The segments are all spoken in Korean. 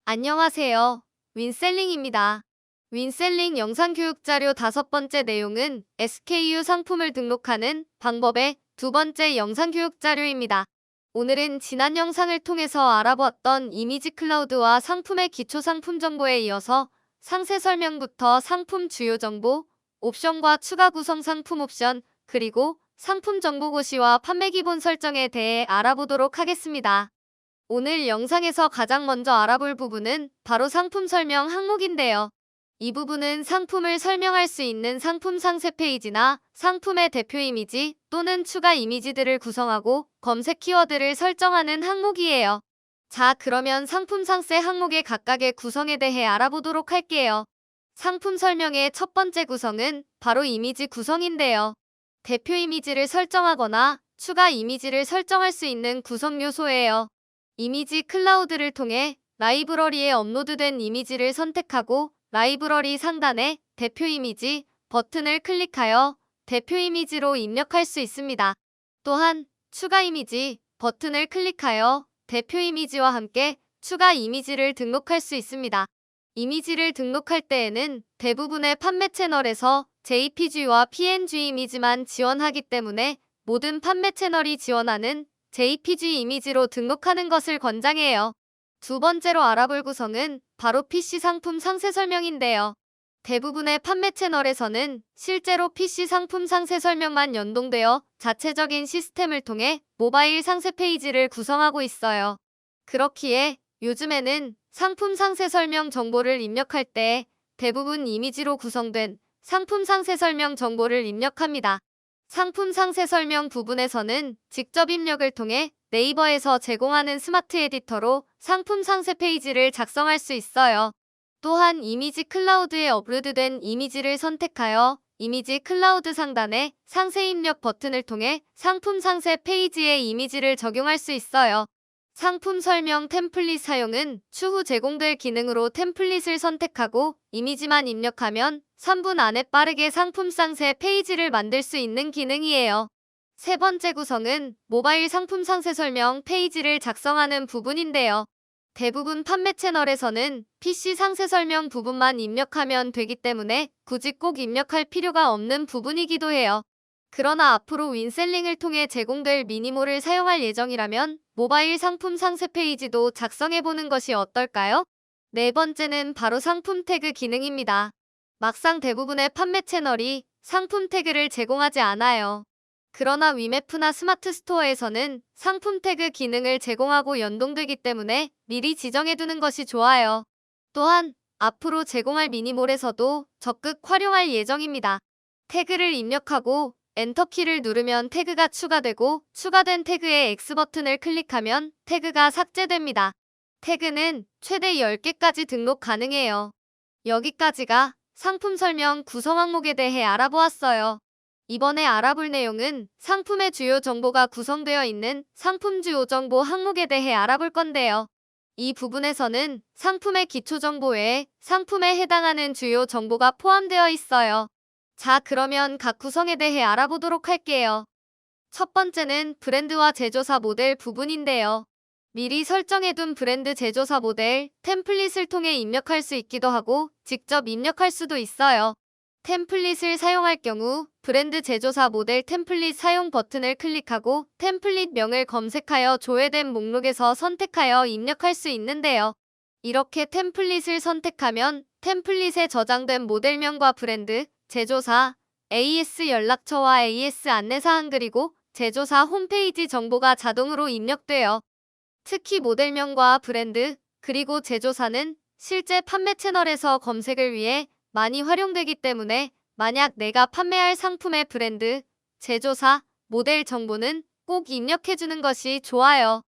안녕하세요. 윈셀링입니다. 윈셀링 영상교육자료 5번째 내용은 SKU 상품을 등록하는 방법의 2번째 영상교육자료입니다. 오늘은 지난 영상을 통해서 알아보았던 이미지 클라우드와 상품의 기초 상품 정보에 이어서 상세 설명부터 상품 주요 정보, 옵션과 추가 구성 상품 옵션, 그리고 상품 정보 고시와 판매 기본 설정에 대해 알아보도록 하겠습니다. 오늘 영상에서 가장 먼저 알아볼 부분은 바로 상품 설명 항목인데요. 이 부분은 상품을 설명할 수 있는 상품 상세 페이지나 상품의 대표 이미지 또는 추가 이미지들을 구성하고 검색 키워드를 설정하는 항목이에요. 자, 그러면 상품 상세 항목의 각각의 구성에 대해 알아보도록 할게요. 상품 설명의 첫 번째 구성은 바로 이미지 구성인데요. 대표 이미지를 설정하거나 추가 이미지를 설정할 수 있는 구성 요소예요. 이미지 클라우드를 통해 라이브러리에 업로드된 이미지를 선택하고 라이브러리 상단에 대표 이미지 버튼을 클릭하여 대표 이미지로 입력할 수 있습니다. 또한 추가 이미지 버튼을 클릭하여 대표 이미지와 함께 추가 이미지를 등록할 수 있습니다. 이미지를 등록할 때에는 대부분의 판매 채널에서 JPG와 PNG 이미지만 지원하기 때문에 모든 판매 채널이 지원하는 JPG 이미지로 등록하는 것을 권장해요. 두 번째로 알아볼 구성은 바로 PC 상품 상세 설명인데요. 대부분의 판매 채널에서는 실제로 PC 상품 상세 설명만 연동되어 자체적인 시스템을 통해 모바일 상세 페이지를 구성하고 있어요. 그렇기에 요즘에는 상품 상세 설명 정보를 입력할 때 대부분 이미지로 구성된 상품 상세 설명 정보를 입력합니다. 상품 상세 설명 부분에서는 직접 입력을 통해 네이버에서 제공하는 스마트 에디터로 상품 상세 페이지를 작성할 수 있어요. 또한 이미지 클라우드에 업로드된 이미지를 선택하여 이미지 클라우드 상단에 상세 입력 버튼을 통해 상품 상세 페이지에 이미지를 적용할 수 있어요. 상품 설명 템플릿 사용은 추후 제공될 기능으로 템플릿을 선택하고 이미지만 입력하면 3분 안에 빠르게 상품 상세 페이지를 만들 수 있는 기능이에요. 세 번째 구성은 모바일 상품 상세 설명 페이지를 작성하는 부분인데요. 대부분 판매 채널에서는 PC 상세 설명 부분만 입력하면 되기 때문에 굳이 꼭 입력할 필요가 없는 부분이기도 해요. 그러나 앞으로 윈셀링을 통해 제공될 미니몰을 사용할 예정이라면 모바일 상품 상세 페이지도 작성해보는 것이 어떨까요? 네 번째는 바로 상품 태그 기능입니다. 막상 대부분의 판매 채널이 상품 태그를 제공하지 않아요. 그러나 위메프나 스마트 스토어에서는 상품 태그 기능을 제공하고 연동되기 때문에 미리 지정해두는 것이 좋아요. 또한 앞으로 제공할 미니몰에서도 적극 활용할 예정입니다. 태그를 입력하고 엔터키를 누르면 태그가 추가되고 추가된 태그의 X 버튼을 클릭하면 태그가 삭제됩니다. 태그는 최대 10개까지 등록 가능해요. 여기까지가 상품 설명 구성 항목에 대해 알아보았어요. 이번에 알아볼 내용은 상품의 주요 정보가 구성되어 있는 상품 주요 정보 항목에 대해 알아볼 건데요. 이 부분에서는 상품의 기초 정보 외에 상품에 해당하는 주요 정보가 포함되어 있어요. 자, 그러면 각 구성에 대해 알아보도록 할게요. 첫 번째는 브랜드와 제조사 모델 부분인데요. 미리 설정해둔 브랜드 제조사 모델 템플릿을 통해 입력할 수 있기도 하고 직접 입력할 수도 있어요. 템플릿을 사용할 경우 브랜드 제조사 모델 템플릿 사용 버튼을 클릭하고 템플릿 명을 검색하여 조회된 목록에서 선택하여 입력할 수 있는데요. 이렇게 템플릿을 선택하면 템플릿에 저장된 모델명과 브랜드, 제조사, AS 연락처와 AS 안내사항 그리고 제조사 홈페이지 정보가 자동으로 입력돼요. 특히 모델명과 브랜드, 그리고 제조사는 실제 판매 채널에서 검색을 위해 많이 활용되기 때문에 만약 내가 판매할 상품의 브랜드, 제조사, 모델 정보는 꼭 입력해주는 것이 좋아요.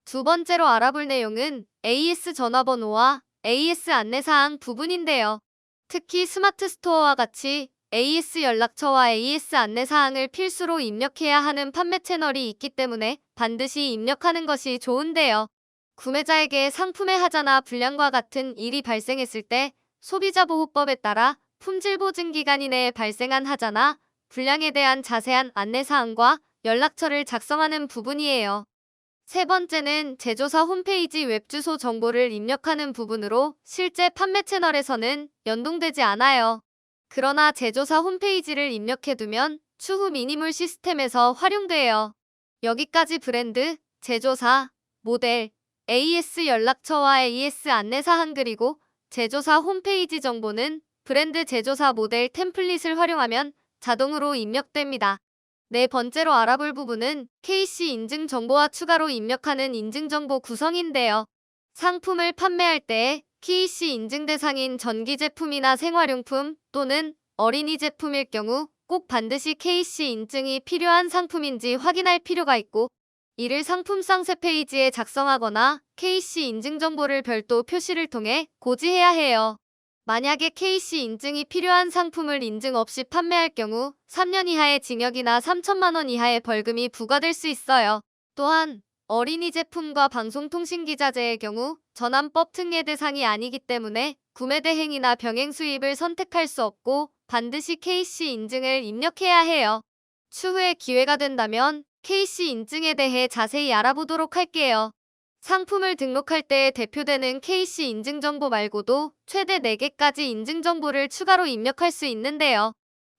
두 번째로 알아볼 내용은 AS 전화번호와 AS 안내사항 부분인데요. 특히 스마트 스토어와 같이 AS 연락처와 AS 안내사항을 필수로 입력해야 하는 판매 채널이 있기 때문에 반드시 입력하는 것이 좋은데요. 구매자에게 상품의 하자나 불량과 같은 일이 발생했을 때 소비자보호법에 따라 품질보증기간 이내에 발생한 하자나 불량에 대한 자세한 안내사항과 연락처를 작성하는 부분이에요. 세 번째는 제조사 홈페이지 웹주소 정보를 입력하는 부분으로 실제 판매 채널에서는 연동되지 않아요. 그러나 제조사 홈페이지를 입력해두면 추후 미니물 시스템에서 활용돼요. 여기까지 브랜드, 제조사, 모델, AS 연락처와 AS 안내사항 그리고 제조사 홈페이지 정보는 브랜드 제조사 모델 템플릿을 활용하면 자동으로 입력됩니다. 네 번째로 알아볼 부분은 KC 인증 정보와 추가로 입력하는 인증정보 구성인데요. 상품을 판매할 때 KC 인증 대상인 전기 제품이나 생활용품 또는 어린이 제품일 경우 꼭 반드시 KC 인증이 필요한 상품인지 확인할 필요가 있고 이를 상품 상세 페이지에 작성하거나 KC 인증 정보를 별도 표시를 통해 고지해야 해요. 만약에 KC 인증이 필요한 상품을 인증 없이 판매할 경우 3년 이하의 징역이나 3천만 원 이하의 벌금이 부과될 수 있어요. 또한 어린이 제품과 방송통신기자재의 경우 전환법 특례 대상이 아니기 때문에 구매 대행이나 병행 수입을 선택할 수 없고 반드시 KC 인증을 입력해야 해요. 추후에 기회가 된다면 KC 인증에 대해 자세히 알아보도록 할게요. 상품을 등록할 때 대표되는 KC 인증정보 말고도 최대 4개까지 인증정보를 추가로 입력할 수 있는데요.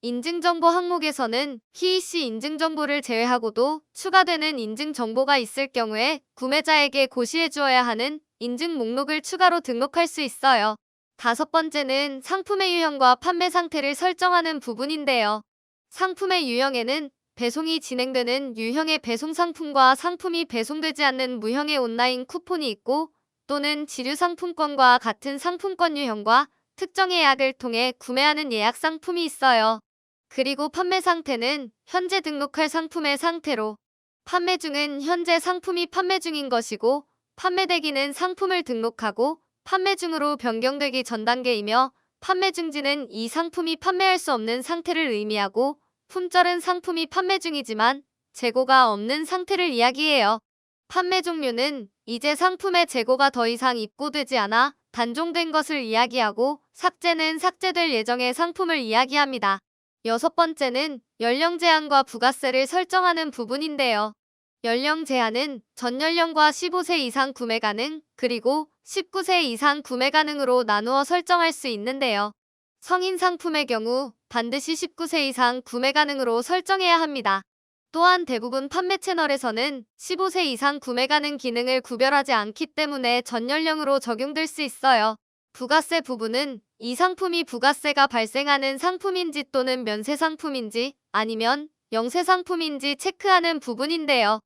인증정보 항목에서는 KC 인증정보를 제외하고도 추가되는 인증정보가 있을 경우에 구매자에게 고시해 주어야 하는 인증 목록을 추가로 등록할 수 있어요. 다섯 번째는 상품의 유형과 판매 상태를 설정하는 부분인데요. 상품의 유형에는 배송이 진행되는 유형의 배송 상품과 상품이 배송되지 않는 무형의 온라인 쿠폰이 있고 또는 지류 상품권과 같은 상품권 유형과 특정 예약을 통해 구매하는 예약 상품이 있어요. 그리고 판매 상태는 현재 등록할 상품의 상태로 판매 중은 현재 상품이 판매 중인 것이고 판매 대기는 상품을 등록하고 판매 중으로 변경되기 전 단계이며 판매 중지는 이 상품이 판매할 수 없는 상태를 의미하고 품절은 상품이 판매 중이지만 재고가 없는 상태를 이야기해요. 판매 종료는 이제 상품의 재고가 더 이상 입고되지 않아 단종된 것을 이야기하고 삭제는 삭제될 예정의 상품을 이야기합니다. 여섯 번째는 연령 제한과 부가세를 설정하는 부분인데요. 연령 제한은 전연령과 15세 이상 구매 가능, 그리고 19세 이상 구매 가능으로 나누어 설정할 수 있는데요. 성인 상품의 경우 반드시 19세 이상 구매 가능으로 설정해야 합니다. 또한 대부분 판매 채널에서는 15세 이상 구매 가능 기능을 구별하지 않기 때문에 전연령으로 적용될 수 있어요. 부가세 부분은 이 상품이 부가세가 발생하는 상품인지 또는 면세 상품인지 아니면 영세 상품인지 체크하는 부분인데요.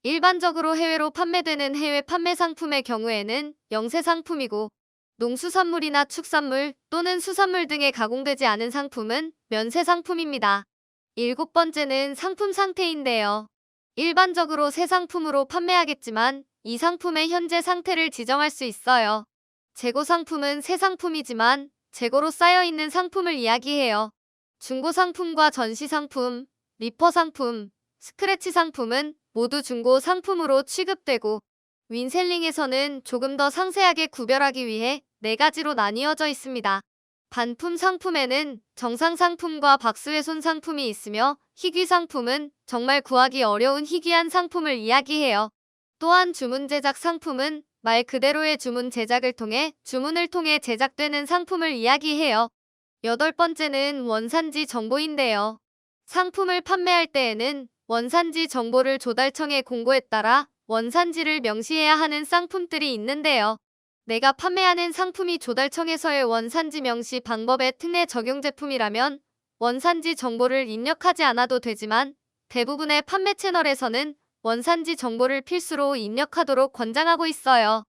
일반적으로 해외로 판매되는 해외 판매 상품의 경우에는 영세 상품이고 농수산물이나 축산물 또는 수산물 등에 가공되지 않은 상품은 면세 상품입니다. 일곱 번째는 상품 상태인데요. 일반적으로 새 상품으로 판매하겠지만 이 상품의 현재 상태를 지정할 수 있어요. 재고 상품은 새 상품이지만 재고로 쌓여있는 상품을 이야기해요. 중고 상품과 전시 상품, 리퍼 상품, 스크래치 상품은 모두 중고 상품으로 취급되고 윈셀링에서는 조금 더 상세하게 구별하기 위해 4가지로 나뉘어져 있습니다. 반품 상품에는 정상 상품과 박스훼손 상품이 있으며 희귀 상품은 정말 구하기 어려운 희귀한 상품을 이야기해요. 또한 주문 제작 상품은 말 그대로의 주문 제작을 통해 주문을 통해 제작되는 상품을 이야기해요. 여덟 번째는 원산지 정보인데요. 상품을 판매할 때에는 원산지 정보를 조달청의 공고에 따라 원산지를 명시해야 하는 상품들이 있는데요. 내가 판매하는 상품이 조달청에서의 원산지 명시 방법에 특례 적용 제품이라면 원산지 정보를 입력하지 않아도 되지만 대부분의 판매 채널에서는 원산지 정보를 필수로 입력하도록 권장하고 있어요.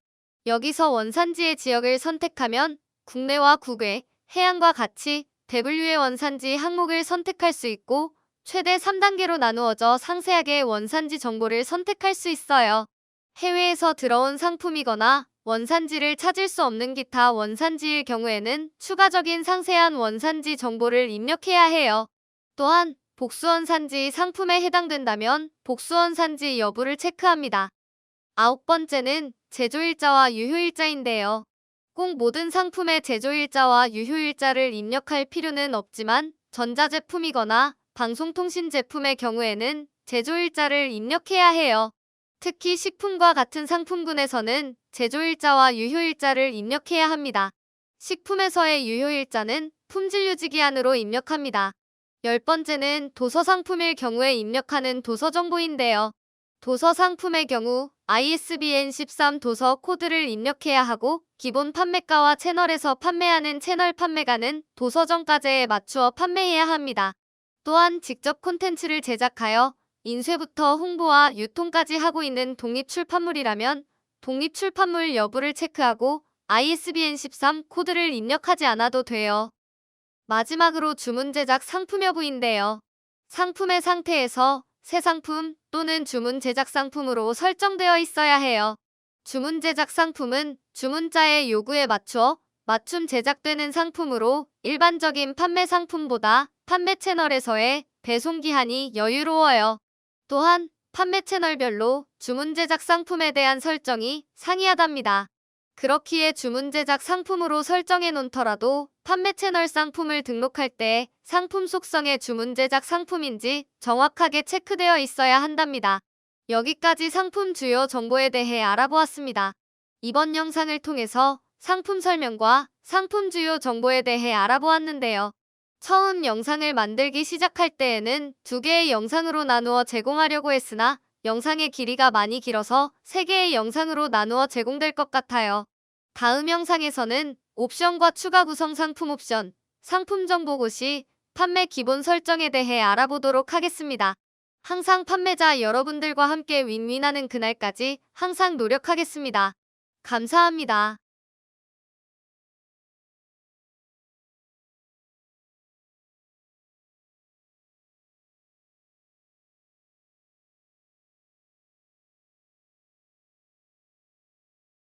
여기서 원산지의 지역을 선택하면 국내와 국외, 해양과 같이 대분류의 원산지 항목을 선택할 수 있고 최대 3단계로 나누어져 상세하게 원산지 정보를 선택할 수 있어요. 해외에서 들어온 상품이거나 원산지를 찾을 수 없는 기타 원산지일 경우에는 추가적인 상세한 원산지 정보를 입력해야 해요. 또한 복수원산지 상품에 해당된다면 복수원산지 여부를 체크합니다. 아홉 번째는 제조일자와 유효일자인데요. 꼭 모든 상품의 제조일자와 유효일자를 입력할 필요는 없지만 전자제품이거나 방송통신 제품의 경우에는 제조일자를 입력해야 해요. 특히 식품과 같은 상품군에서는 제조일자와 유효일자를 입력해야 합니다. 식품에서의 유효일자는 품질유지기한으로 입력합니다. 10번째는 도서상품일 경우에 입력하는 도서정보인데요. 도서상품의 경우 ISBN 13 도서 코드를 입력해야 하고 기본 판매가와 채널에서 판매하는 채널 판매가는 도서정가제에 맞추어 판매해야 합니다. 또한 직접 콘텐츠를 제작하여 인쇄부터 홍보와 유통까지 하고 있는 독립출판물이라면 독립출판물 여부를 체크하고 ISBN 13 코드를 입력하지 않아도 돼요. 마지막으로 주문 제작 상품 여부인데요. 상품의 상태에서 새 상품 또는 주문 제작 상품으로 설정되어 있어야 해요. 주문 제작 상품은 주문자의 요구에 맞춰 맞춤 제작되는 상품으로 일반적인 판매 상품보다 판매 채널에서의 배송 기한이 여유로워요. 또한 판매 채널별로 주문 제작 상품에 대한 설정이 상이하답니다. 그렇기에 주문 제작 상품으로 설정해 놓더라도 판매 채널 상품을 등록할 때 상품 속성의 주문 제작 상품인지 정확하게 체크되어 있어야 한답니다. 여기까지 상품 주요 정보에 대해 알아보았습니다. 이번 영상을 통해서 상품 설명과 상품 주요 정보에 대해 알아보았는데요. 처음 영상을 만들기 시작할 때에는 2개의 영상으로 나누어 제공하려고 했으나 영상의 길이가 많이 길어서 3개의 영상으로 나누어 제공될 것 같아요. 다음 영상에서는 옵션과 추가 구성 상품 옵션, 상품 정보 시 판매 기본 설정에 대해 알아보도록 하겠습니다. 항상 판매자 여러분들과 함께 윈윈하는 그날까지 항상 노력하겠습니다. 감사합니다.